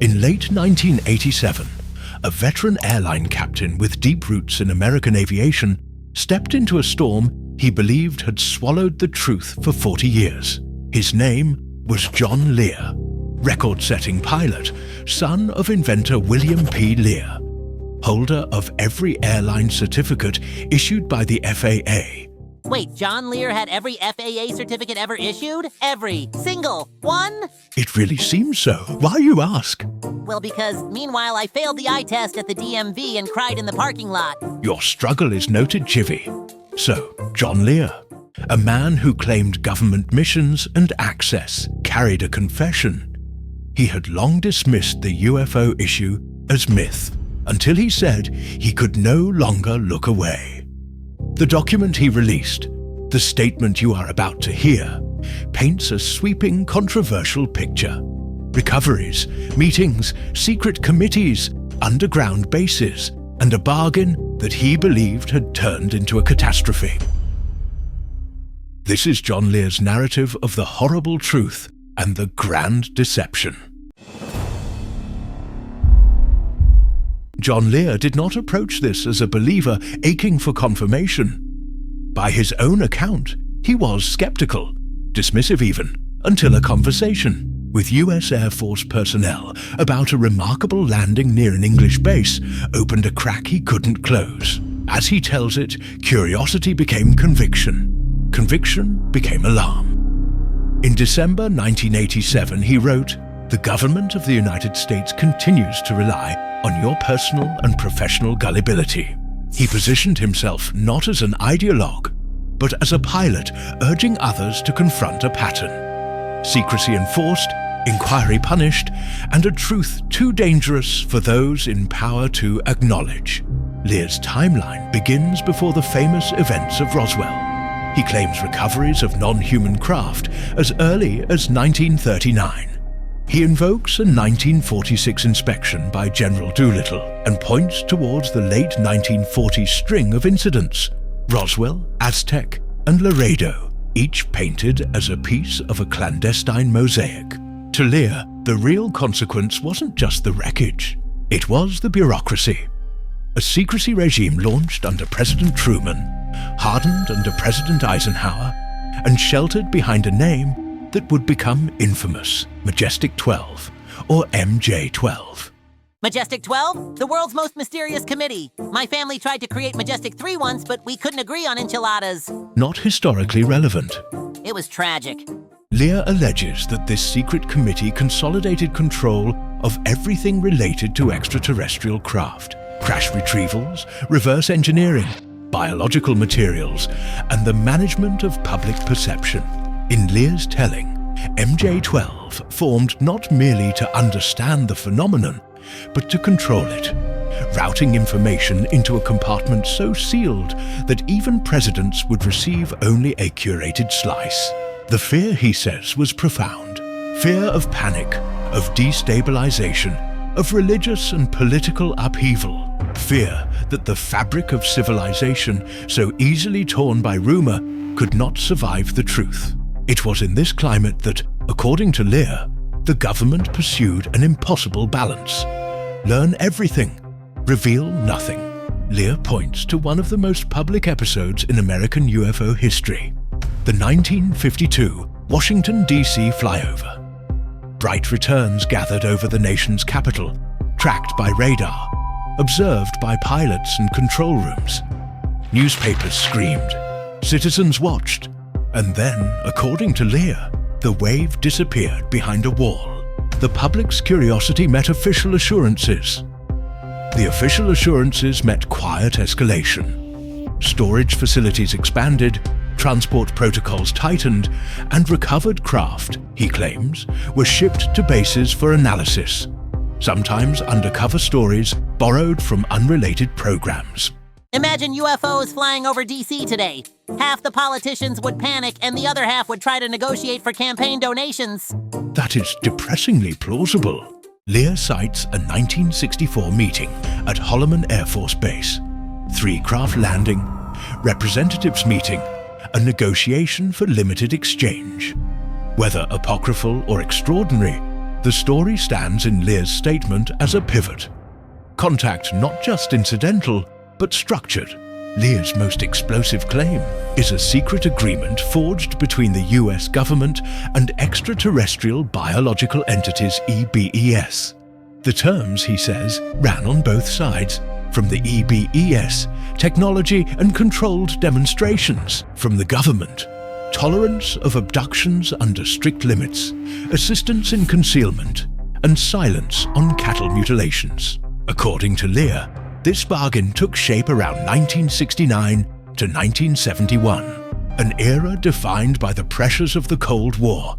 In late 1987, a veteran airline captain with deep roots in American aviation stepped into a storm he believed had swallowed the truth for 40 years. His name was John Lear, record-setting pilot, son of inventor William P. Lear, holder of every airline certificate issued by the FAA. Wait, John Lear had every FAA certificate ever issued? Every single one? It really seems so. Why, you ask? Well, because meanwhile I failed the eye test at the DMV and cried in the parking lot. Your struggle is noted, Chivy. So, John Lear, a man who claimed government missions and access, carried a confession. He had long dismissed the UFO issue as myth, until he said he could no longer look away. The document he released, the statement you are about to hear, paints a sweeping, controversial picture. Recoveries, meetings, secret committees, underground bases, and a bargain that he believed had turned into a catastrophe. This is John Lear's narrative of the horrible truth and the grand deception. John Lear did not approach this as a believer aching for confirmation. By his own account, he was skeptical, dismissive even, until a conversation with US Air Force personnel about a remarkable landing near an English base opened a crack he couldn't close. As he tells it, curiosity became conviction. Conviction became alarm. In December 1987, he wrote, "The government of the United States continues to rely on your personal and professional gullibility." He positioned himself not as an ideologue, but as a pilot urging others to confront a pattern. Secrecy enforced, inquiry punished, and a truth too dangerous for those in power to acknowledge. Lear's timeline begins before the famous events of Roswell. He claims recoveries of non-human craft as early as 1939. He invokes a 1946 inspection by General Doolittle and points towards the late 1940s string of incidents, Roswell, Aztec, and Laredo, each painted as a piece of a clandestine mosaic. To Lear, the real consequence wasn't just the wreckage, it was the bureaucracy. A secrecy regime launched under President Truman, hardened under President Eisenhower, and sheltered behind a name that would become infamous, Majestic 12, or MJ-12. Majestic 12? The world's most mysterious committee. My family tried to create Majestic 3 once, but we couldn't agree on enchiladas. Not historically relevant. It was tragic. Lear alleges that this secret committee consolidated control of everything related to extraterrestrial craft, crash retrievals, reverse engineering, biological materials, and the management of public perception. In Lear's telling, MJ-12 formed not merely to understand the phenomenon, but to control it, routing information into a compartment so sealed that even presidents would receive only a curated slice. The fear, he says, was profound. Fear of panic, of destabilization, of religious and political upheaval. Fear that the fabric of civilization, so easily torn by rumor, could not survive the truth. It was in this climate that, according to Lear, the government pursued an impossible balance. Learn everything, reveal nothing. Lear points to one of the most public episodes in American UFO history, the 1952 Washington, D.C. flyover. Bright returns gathered over the nation's capital, tracked by radar, observed by pilots and control rooms. Newspapers screamed, citizens watched, and then, according to Lear, the wave disappeared behind a wall. The public's curiosity met official assurances. The official assurances met quiet escalation. Storage facilities expanded, transport protocols tightened, and recovered craft, he claims, were shipped to bases for analysis, sometimes undercover stories borrowed from unrelated programs. Imagine UFOs flying over DC today. Half the politicians would panic and the other half would try to negotiate for campaign donations. That is depressingly plausible. Lear cites a 1964 meeting at Holloman Air Force Base. 3-craft landing, representatives meeting, a negotiation for limited exchange. Whether apocryphal or extraordinary, The story stands in Lear's statement as a pivot. Contact not just incidental, but structured. Lear's most explosive claim is a secret agreement forged between the US government and extraterrestrial biological entities EBES. The terms, he says, ran on both sides. From the EBES, technology and controlled demonstrations. From the government, tolerance of abductions under strict limits, assistance in concealment, and silence on cattle mutilations. According to Lear, this bargain took shape around 1969 to 1971, an era defined by the pressures of the Cold War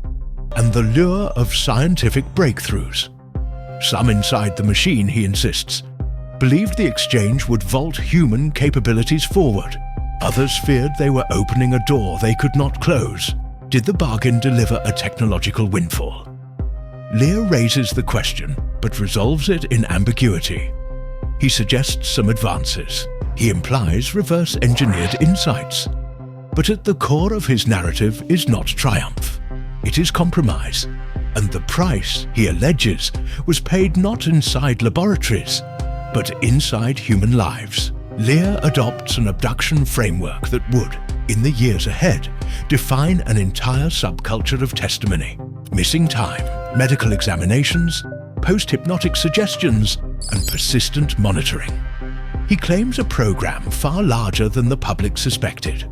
and the lure of scientific breakthroughs. Some inside the machine, he insists, believed the exchange would vault human capabilities forward. Others feared they were opening a door they could not close. Did the bargain deliver a technological windfall? Lear raises the question, but resolves it in ambiguity. He suggests some advances. He implies reverse-engineered insights. But at the core of his narrative is not triumph. It is compromise. And the price, he alleges, was paid not inside laboratories, but inside human lives. Lear adopts an abduction framework that would, in the years ahead, define an entire subculture of testimony. Missing time, medical examinations, post-hypnotic suggestions, and persistent monitoring. He claims a program far larger than the public suspected,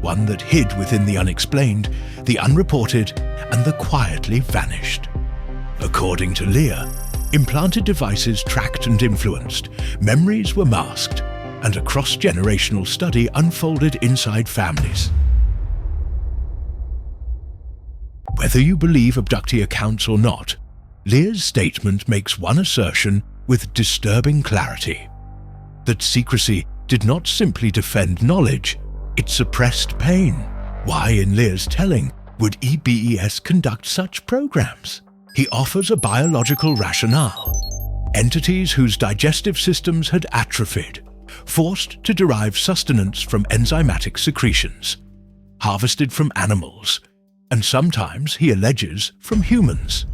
one that hid within the unexplained, the unreported, and the quietly vanished. According to Lear, implanted devices tracked and influenced, memories were masked, and a cross-generational study unfolded inside families. Whether you believe abductee accounts or not, Lear's statement makes one assertion with disturbing clarity: that secrecy did not simply defend knowledge, it suppressed pain. Why, in Lear's telling, would EBES conduct such programs? He offers a biological rationale. Entities whose digestive systems had atrophied, forced to derive sustenance from enzymatic secretions, harvested from animals, and sometimes, he alleges, from humans.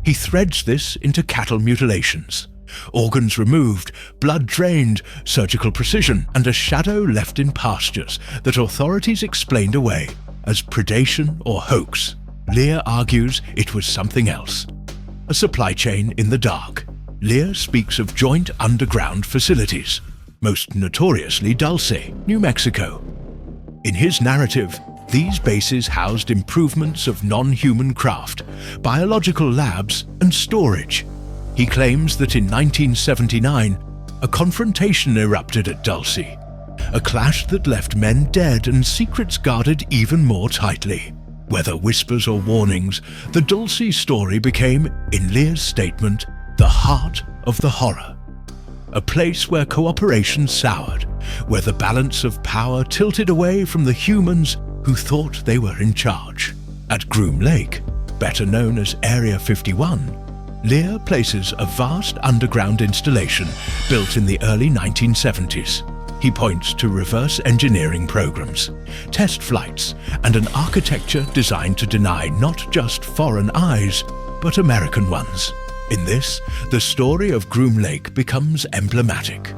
He threads this into cattle mutilations. Organs removed, blood drained, surgical precision, and a shadow left in pastures that authorities explained away as predation or hoax. Lear argues it was something else. A supply chain in the dark. Lear speaks of joint underground facilities, most notoriously Dulce, New Mexico. In his narrative, these bases housed improvements of non-human craft, biological labs, and storage. He claims that in 1979, a confrontation erupted at Dulce, a clash that left men dead and secrets guarded even more tightly. Whether whispers or warnings, the Dulce story became, in Lear's statement, the heart of the horror. A place where cooperation soured, where the balance of power tilted away from the humans who thought they were in charge. At Groom Lake, better known as Area 51, Lear places a vast underground installation built in the early 1970s. He points to reverse engineering programs, test flights, and an architecture designed to deny not just foreign eyes, but American ones. In this, the story of Groom Lake becomes emblematic.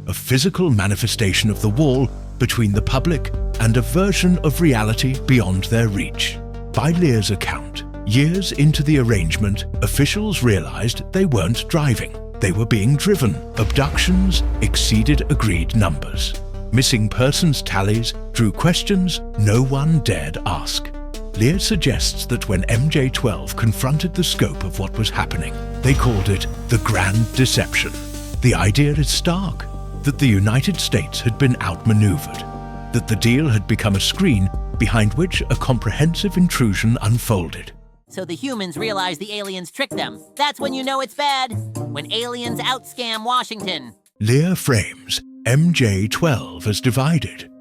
A physical manifestation of the wall between the public and a version of reality beyond their reach. By Lear's account, years into the arrangement, officials realized they weren't driving. They were being driven. Abductions exceeded agreed numbers. Missing persons tallies drew questions no one dared ask. Lear suggests that when MJ-12 confronted the scope of what was happening, they called it the Grand Deception. The idea is stark, that the United States had been outmaneuvered, that the deal had become a screen behind which a comprehensive intrusion unfolded. So the humans realize the aliens tricked them. That's when you know it's bad. When aliens outscam Washington. Lear frames MJ-12 as divided.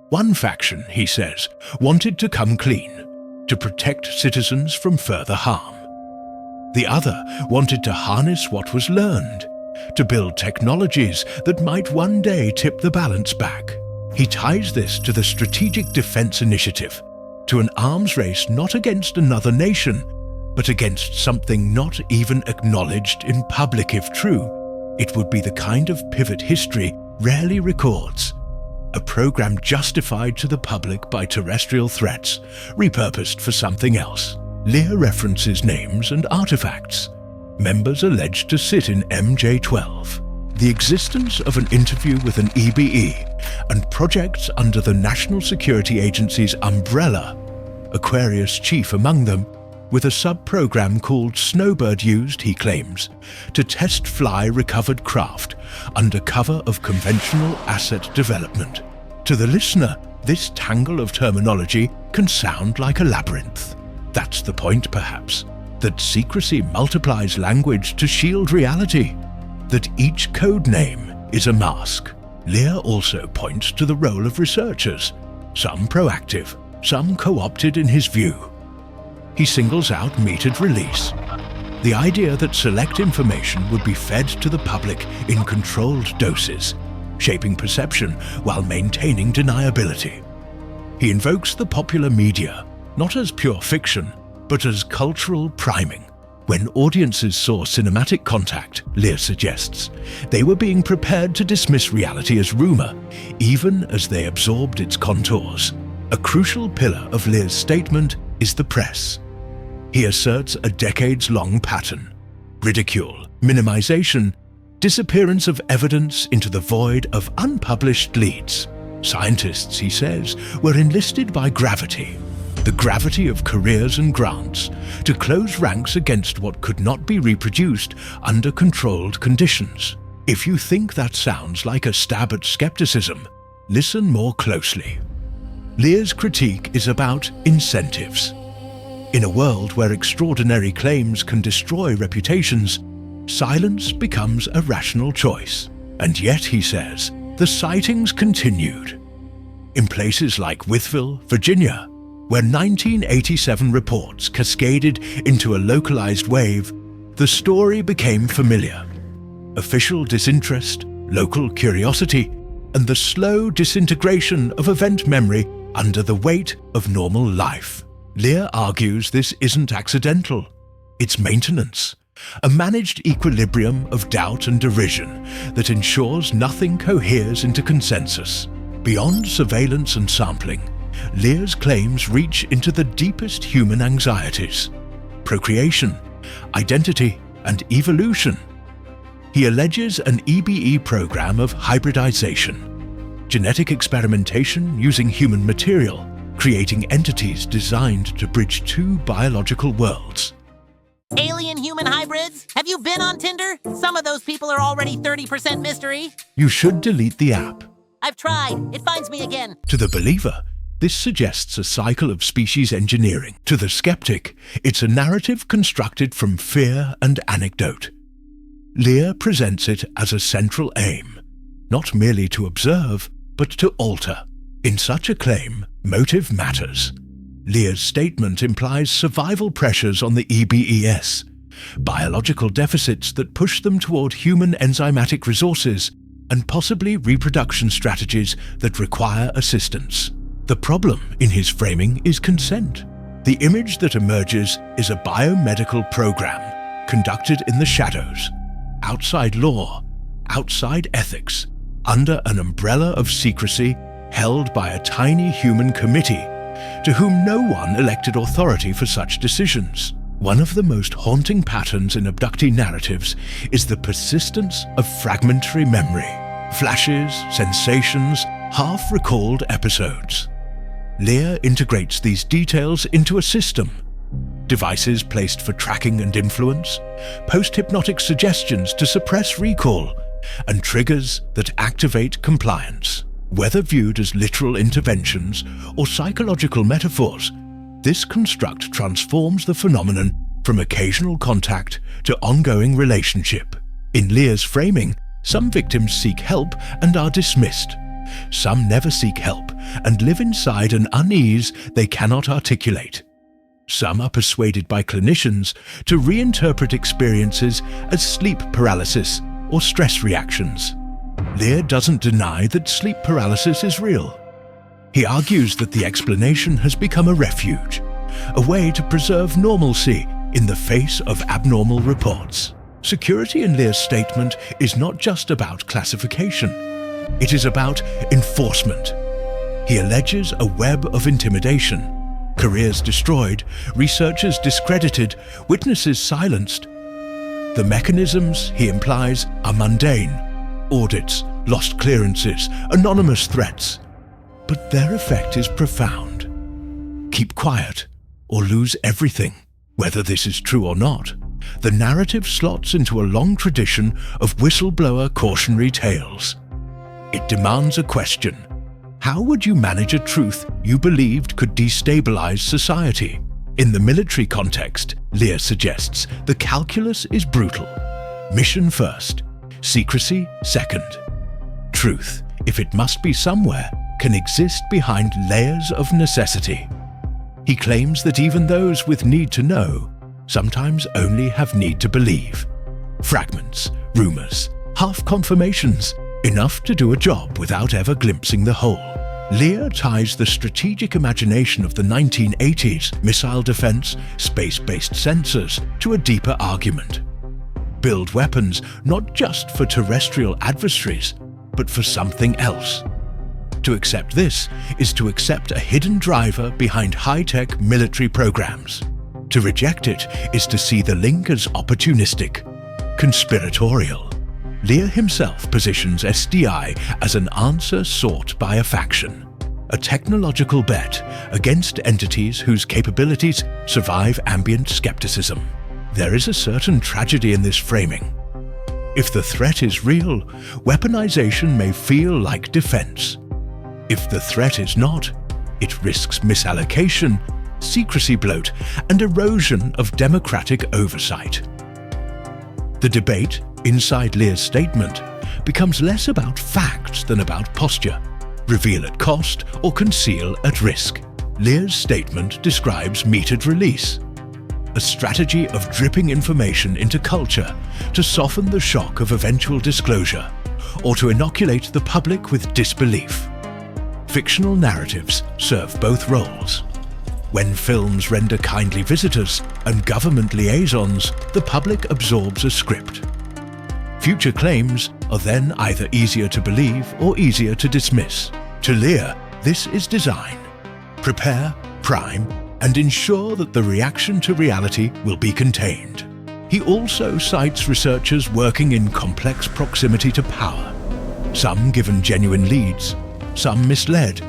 One faction, he says, wanted to come clean, to protect citizens from further harm. The other wanted to harness what was learned, to build technologies that might one day tip the balance back. He ties this to the Strategic Defense Initiative, to an arms race not against another nation, but against something not even acknowledged in public if true. It would be the kind of pivot history rarely records. A program justified to the public by terrestrial threats, repurposed for something else. Lear references names and artifacts. Members alleged to sit in MJ12. The existence of an interview with an EBE and projects under the National Security Agency's umbrella, Aquarius chief among them, with a sub-program called Snowbird used, he claims, to test fly recovered craft under cover of conventional asset development. To the listener, this tangle of terminology can sound like a labyrinth. That's the point, perhaps, that secrecy multiplies language to shield reality, that each code name is a mask. Lear also points to the role of researchers, some proactive, some co-opted in his view. He singles out metered release, the idea that select information would be fed to the public in controlled doses, shaping perception while maintaining deniability. He invokes the popular media, not as pure fiction, but as cultural priming. When audiences saw cinematic contact, Lear suggests, they were being prepared to dismiss reality as rumor, even as they absorbed its contours. A crucial pillar of Lear's statement is the press. He asserts a decades-long pattern: ridicule, minimization, disappearance of evidence into the void of unpublished leads. Scientists, he says, were enlisted by gravity, the gravity of careers and grants, to close ranks against what could not be reproduced under controlled conditions. If you think that sounds like a stab at skepticism, listen more closely. Lear's critique is about incentives. In a world where extraordinary claims can destroy reputations, silence becomes a rational choice. And yet, he says, the sightings continued. In places like Wytheville, Virginia, where 1987 reports cascaded into a localized wave, the story became familiar. Official disinterest, local curiosity, and the slow disintegration of event memory under the weight of normal life. Lear argues this isn't accidental. It's maintenance, a managed equilibrium of doubt and derision that ensures nothing coheres into consensus. Beyond surveillance and sampling, Lear's claims reach into the deepest human anxieties: procreation, identity, and evolution. He alleges an EBE program of hybridization, genetic experimentation using human material, creating entities designed to bridge two biological worlds. Alien-human hybrids? Have you been on Tinder? Some of those people are already 30% mystery. You should delete the app. I've tried. It finds me again. To the believer, this suggests a cycle of species engineering. To the skeptic, it's a narrative constructed from fear and anecdote. Lear presents it as a central aim, not merely to observe, but to alter. In such a claim, motive matters. Lear's statement implies survival pressures on the EBES, biological deficits that push them toward human enzymatic resources, and possibly reproduction strategies that require assistance. The problem in his framing is consent. The image that emerges is a biomedical program conducted in the shadows, outside law, outside ethics, under an umbrella of secrecy held by a tiny human committee to whom no one elected authority for such decisions. One of the most haunting patterns in abductee narratives is the persistence of fragmentary memory, flashes, sensations, half-recalled episodes. Lear integrates these details into a system: devices placed for tracking and influence, post-hypnotic suggestions to suppress recall, and triggers that activate compliance. Whether viewed as literal interventions or psychological metaphors, this construct transforms the phenomenon from occasional contact to ongoing relationship. In Lear's framing, some victims seek help and are dismissed. Some never seek help and live inside an unease they cannot articulate. Some are persuaded by clinicians to reinterpret experiences as sleep paralysis or stress reactions. Lear doesn't deny that sleep paralysis is real. He argues that the explanation has become a refuge, a way to preserve normalcy in the face of abnormal reports. Security in Lear's statement is not just about classification. It is about enforcement. He alleges a web of intimidation, careers destroyed, researchers discredited, witnesses silenced. The mechanisms, he implies, are mundane: audits, lost clearances, anonymous threats. But their effect is profound. Keep quiet, or lose everything. Whether this is true or not, the narrative slots into a long tradition of whistleblower cautionary tales. It demands a question. How would you manage a truth you believed could destabilize society? In the military context, Lear suggests the calculus is brutal. Mission first, secrecy second. Truth, if it must be somewhere, can exist behind layers of necessity. He claims that even those with need to know sometimes only have need to believe. Fragments, rumors, half confirmations, enough to do a job without ever glimpsing the whole. Lear ties the strategic imagination of the 1980s, missile defense, space-based sensors, to a deeper argument. Build weapons not just for terrestrial adversaries, but for something else. To accept this is to accept a hidden driver behind high-tech military programs. To reject it is to see the link as opportunistic, conspiratorial. Lear himself positions SDI as an answer sought by a faction, a technological bet against entities whose capabilities survive ambient skepticism. There is a certain tragedy in this framing. If the threat is real, weaponization may feel like defense. If the threat is not, it risks misallocation, secrecy bloat, and erosion of democratic oversight. The debate, inside Lear's statement, becomes less about facts than about posture. Reveal at cost or conceal at risk. Lear's statement describes metered release, a strategy of dripping information into culture to soften the shock of eventual disclosure, or to inoculate the public with disbelief. Fictional narratives serve both roles. When films render kindly visitors and government liaisons, the public absorbs a script. Future claims are then either easier to believe or easier to dismiss. To Lear, this is design. Prepare, prime, and ensure that the reaction to reality will be contained. He also cites researchers working in complex proximity to power, some given genuine leads, some misled,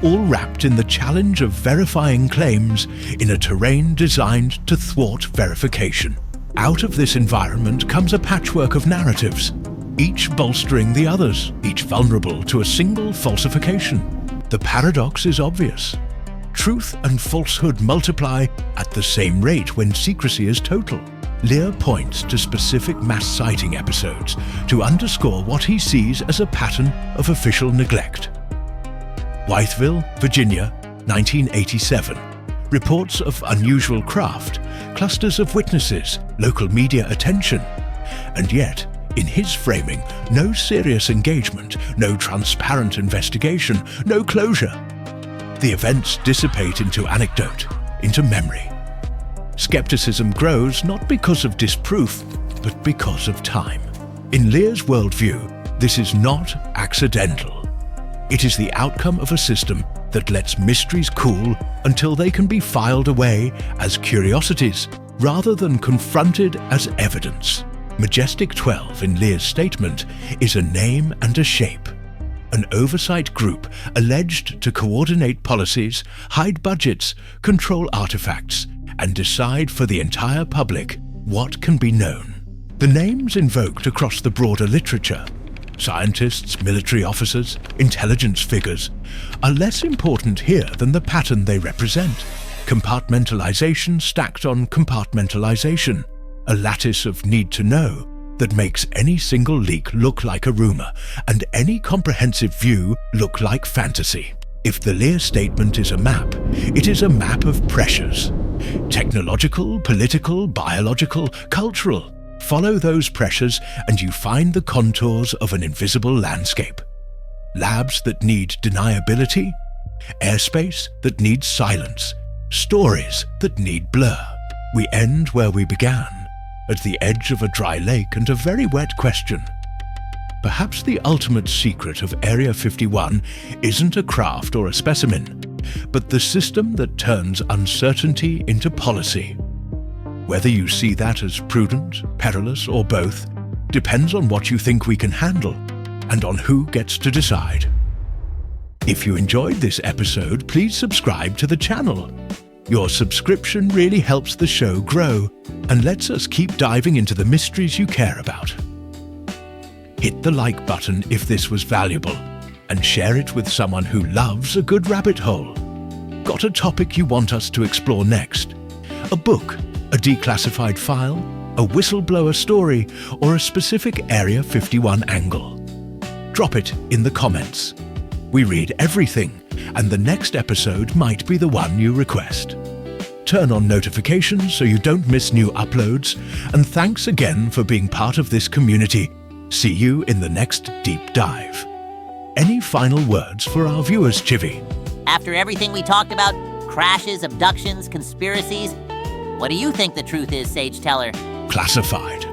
all wrapped in the challenge of verifying claims in a terrain designed to thwart verification. Out of this environment comes a patchwork of narratives, each bolstering the others, each vulnerable to a single falsification. The paradox is obvious. Truth and falsehood multiply at the same rate when secrecy is total. Lear points to specific mass sighting episodes to underscore what he sees as a pattern of official neglect. Wytheville, Virginia, 1987. Reports of unusual craft, clusters of witnesses, local media attention. And yet, in his framing, no serious engagement, no transparent investigation, no closure. The events dissipate into anecdote, into memory. Skepticism grows not because of disproof, but because of time. In Lear's worldview, this is not accidental. It is the outcome of a system that lets mysteries cool until they can be filed away as curiosities rather than confronted as evidence. Majestic 12 in Lear's statement is a name and a shape. An oversight group alleged to coordinate policies, hide budgets, control artifacts, and decide for the entire public what can be known. The names invoked across the broader literature, scientists, military officers, intelligence figures, are less important here than the pattern they represent. Compartmentalization stacked on compartmentalization, a lattice of need to know that makes any single leak look like a rumor and any comprehensive view look like fantasy. If the Lear statement is a map, it is a map of pressures. Technological, political, biological, cultural. Follow those pressures and you find the contours of an invisible landscape. Labs that need deniability, airspace that needs silence, stories that need blur. We end where we began, at the edge of a dry lake and a very wet question. Perhaps the ultimate secret of Area 51 isn't a craft or a specimen, but the system that turns uncertainty into policy. Whether you see that as prudent, perilous, or both, depends on what you think we can handle and on who gets to decide. If you enjoyed this episode, please subscribe to the channel. Your subscription really helps the show grow and lets us keep diving into the mysteries you care about. Hit the like button if this was valuable, and share it with someone who loves a good rabbit hole. Got a topic you want us to explore next? A book, a declassified file, a whistleblower story, or a specific Area 51 angle? Drop it in the comments. We read everything, and the next episode might be the one you request. Turn on notifications so you don't miss new uploads, and thanks again for being part of this community. See you in the next deep dive. Any final words for our viewers, Chivy? After everything we talked about, crashes, abductions, conspiracies, what do you think the truth is, Sage Teller? Classified.